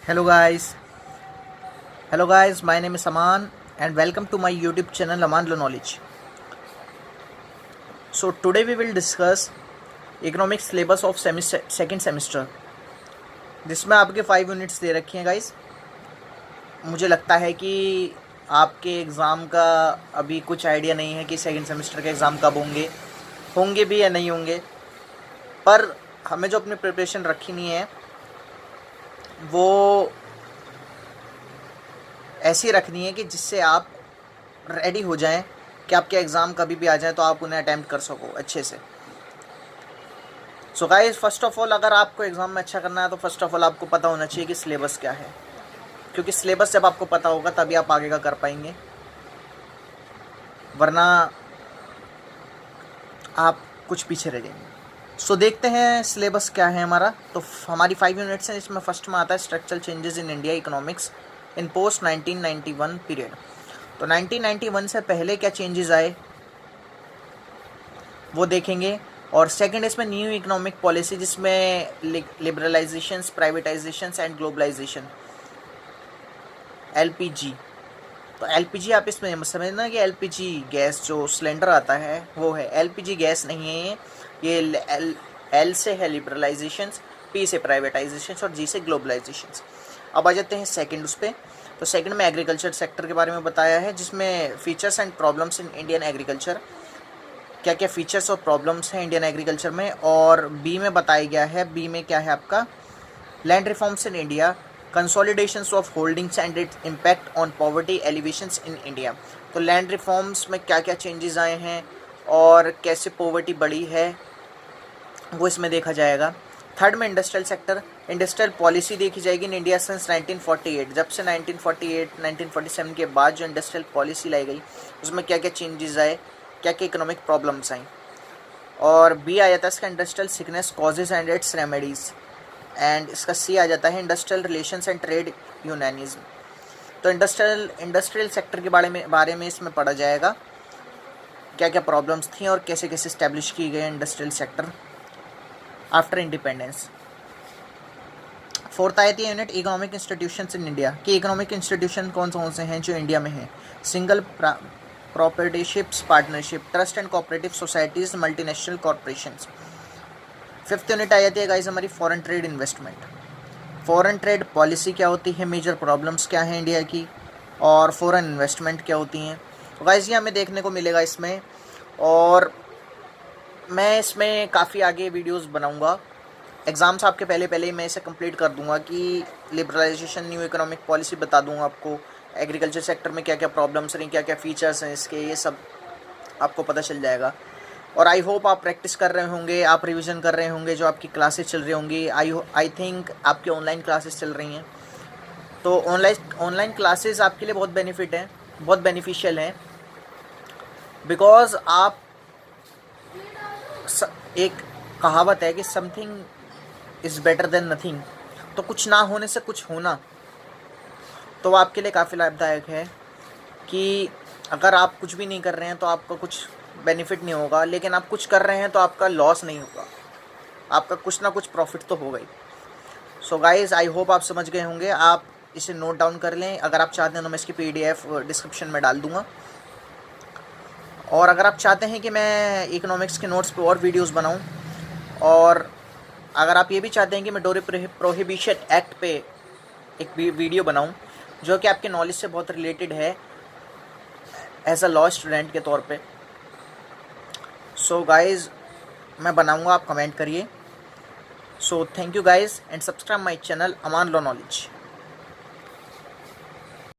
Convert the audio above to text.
Hello guys, hello guys. My name is Aman and welcome to my YouTube channel Aman Lo Knowledge. So today we will discuss economics syllabus of second semester. जिसमें आपके 5 units दे रखे हैं guys. मुझे लगता है कि आपके exam का अभी कुछ आइडिया नहीं है कि सेकंड सेमेस्टर के एग्ज़ाम कब होंगे भी या नहीं होंगे, पर हमें जो अपनी प्रिपरेशन रखनी है वो ऐसी रखनी है कि जिससे आप रेडी हो जाएं कि आपके एग्ज़ाम कभी भी आ जाए तो आप उन्हें अटैम्प्ट कर सको अच्छे से. So guys, first of all अगर आपको एग्ज़ाम में अच्छा करना है तो फर्स्ट ऑफ ऑल आपको पता होना चाहिए कि सिलेबस क्या है, क्योंकि सिलेबस जब आपको पता होगा तभी आप आगे का कर पाएंगे, वरना आप कुछ पीछे रह जाएंगे. सो देखते हैं सिलेबस क्या है हमारा. तो हमारी 5 यूनिट्स हैं, इसमें फर्स्ट में आता है structural changes in India economics in post 1991 period. तो 1991 से पहले क्या चेंजेस आए वो देखेंगे. और सेकंड इसमें न्यू इकोनॉमिक पॉलिसी, जिसमें लिबरलाइजेशंस, प्राइवेटाइजेशंस एंड ग्लोबलाइजेशन, एलपीजी. तो एलपीजी आप इसमें समझना कि एलपीजी गैस जो सिलेंडर आता है वो है. एलपीजी गैस नहीं है ये एल से है लिबरलाइजेशंस, पी से प्राइवेटाइजेशंस और जी से ग्लोबलाइजेशंस. अब आ जाते हैं सेकंड उस पर. तो सेकंड में एग्रीकल्चर सेक्टर के बारे में बताया है, जिसमें features and problems in Indian agriculture, क्या क्या फीचर्स और प्रॉब्लम्स हैं इंडियन एग्रीकल्चर में. और बी में बताया गया है, बी में क्या है आपका, land reforms in India, consolidations of holdings and its impact on poverty elevations in India. तो लैंड रिफॉर्म्स में क्या क्या चेंजेस आए हैं और कैसे पॉवर्टी बढ़ी है वो इसमें देखा जाएगा. थर्ड में इंडस्ट्रियल सेक्टर, इंडस्ट्रियल पॉलिसी देखी जाएगी इन इंडिया सिंस 1948. जब से 1948 1947 के बाद जो इंडस्ट्रियल पॉलिसी लाई गई उसमें क्या क्या चेंजेस आए, क्या क्या इकोनॉमिक प्रॉब्लम्स आई. और बी आ जाता है इसका industrial sickness, causes and it's remedies. And इसका सी आ जाता है इंडस्ट्रियल रिलेशंस एंड ट्रेड यूनानिज्म. तो इंडस्ट्रियल सेक्टर के बारे में इसमें पढ़ा जाएगा क्या क्या प्रॉब्लम्स थी और कैसे कैसे इस्टेब्लिश की गई industrial sector after independence. Fourth आती है unit economic institutions in India, कि इकोनॉमिक इंस्टीट्यूशन कौन से हैं जो इंडिया में हैं. Single proprietorships, partnership, trust and cooperative societies, multinational corporations. Fifth unit आ जाती है गाइस हमारी foreign trade investment. Foreign trade policy क्या होती है, मेजर प्रॉब्लम्स क्या हैं इंडिया की, और फॉरेन इन्वेस्टमेंट क्या होती हैं. तो गाइस ये हमें देखने को मिलेगा इसमें, और मैं इसमें काफ़ी आगे वीडियोस बनाऊंगा. एग्ज़ाम्स आपके पहले ही मैं इसे कंप्लीट कर दूंगा कि लिबरलाइजेशन, न्यू इकोनॉमिक पॉलिसी बता दूंगा आपको, एग्रीकल्चर सेक्टर में क्या क्या प्रॉब्लम्स रही, क्या क्या फ़ीचर्स हैं इसके, ये सब आपको पता चल जाएगा. और आई होप आप प्रैक्टिस कर रहे होंगे, आप रिवीजन कर रहे होंगे, जो आपकी क्लासेस चल रही होंगी. आई थिंक आपकी ऑनलाइन क्लासेस चल रही हैं. तो ऑनलाइन क्लासेस आपके लिए बहुत बेनिफिट हैं, बहुत बेनिफिशियल हैं, बिकॉज आप एक कहावत है कि something is better than nothing. तो कुछ ना होने से कुछ होना, तो वो आपके लिए काफ़ी लाभदायक है. कि अगर आप कुछ भी नहीं कर रहे हैं तो आपका कुछ बेनिफिट नहीं होगा, लेकिन आप कुछ कर रहे हैं तो आपका लॉस नहीं होगा, आपका कुछ ना कुछ प्रॉफिट तो होगा ही. सो गाइज़, आई होप आप समझ गए होंगे. आप इसे नोट डाउन कर लें. अगर आप चाहते हैं तो मैं इसकी PDF डिस्क्रिप्शन में डाल दूँगा. और अगर आप चाहते हैं कि मैं इकोनॉमिक्स के नोट्स पे और वीडियोस बनाऊं, और अगर आप ये भी चाहते हैं कि मैं डोरी प्रोहिबिशन एक्ट पे एक वीडियो बनाऊं जो कि आपके नॉलेज से बहुत रिलेटेड है एज अ लॉ स्टूडेंट के तौर पे, सो गाइज़ मैं बनाऊंगा, आप कमेंट करिए. So thank you guys and subscribe my channel Aman law knowledge.